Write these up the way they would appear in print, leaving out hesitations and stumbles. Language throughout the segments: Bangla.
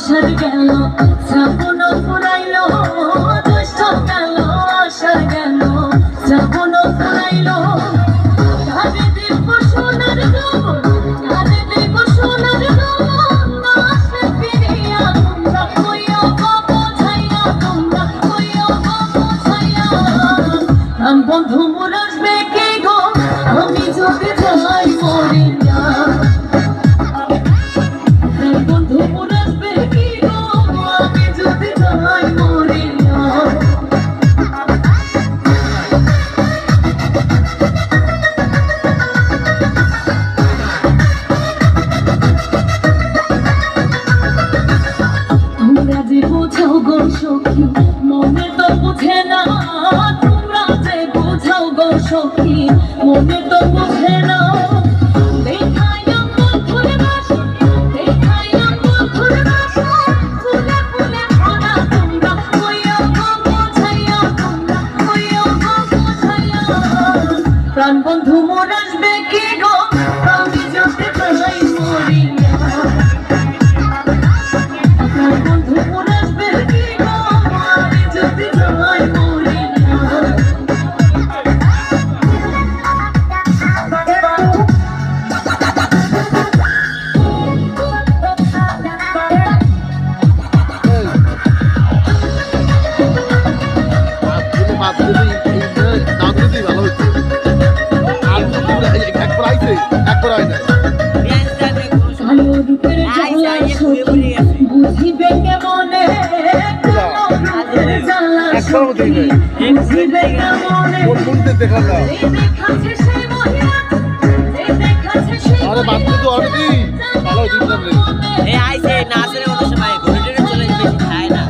আসার গেল শ্রাবণ ফুরাইল জ্যৈষ্ঠ গেল আসার গেল শ্রাবণ ফুরাইল কারে দেব সোনার গহন কারে দেব সোনার গহন না আসলে ফিরিয়া তোমরা কইও গো বোঝাইয়া তোমরা কইও গো বোঝাইয়া বন্ধু মোর আসবে কে গো আমি যদি যাই মরিয়া বন্ধু মোর আসবে বোঝাও গো সখী মনে তো বুঝে না তোমরা যে বোঝাও গো সখী মনে তো বুঝে না দেখাই আঙ্গুল ফুলে বাসা দেখাই আঙ্গুল ফুলে বাসা ফুলে ফুলে ভরা তোমরা কইও গো বোঝাইয়া তোমরা কইও গো বোঝাইয়া প্রাণ বন্ধু মোর আসবে কি গো আমি যদি চাই মরিয়া বুঝিবে কেমনে বুঝিবে কেমনে দেখাচ্ছে সেই মহিলা দেখাচ্ছে সেই আরে বাচ্চা তো অনেকই ভালো জীবন রে এই আইছে নাচের মতো সবাই ঘুরে চলে বেশি খায় না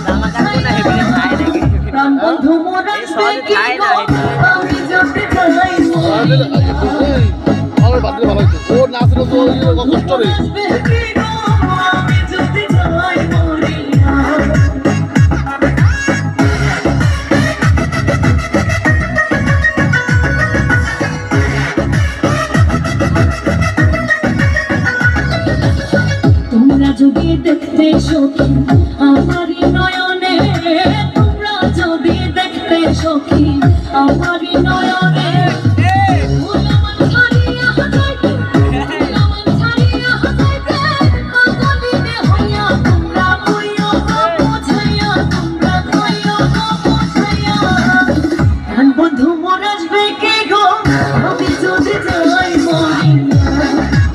জামা কাপড় না হেভি খায় না প্রাণ বন্ধু মোর আসবে কি গো আমি যদি চাই আমার বাচ্চা ভালো হইছে ও নাচের তো কষ্ট রে তোমরা যদি দেখতে সখী আমারই নয়নে তোমরা যদি দেখতে সখী আমারই নয়নে বন্ধু মোর আসবে কে গো আমি যদি যাই মরিয়া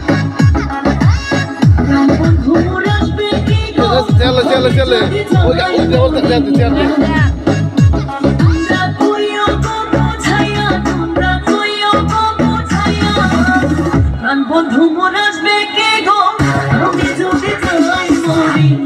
বন্ধু মোর আসবে কে গো চলে চলে চলে ওই ওই চলে তোমরা কইও গো বোঝাইয়া তোমরা কইও গো বোঝাইয়া বন্ধু মোর আসবে কে গো আমি যদি যাই মরিয়া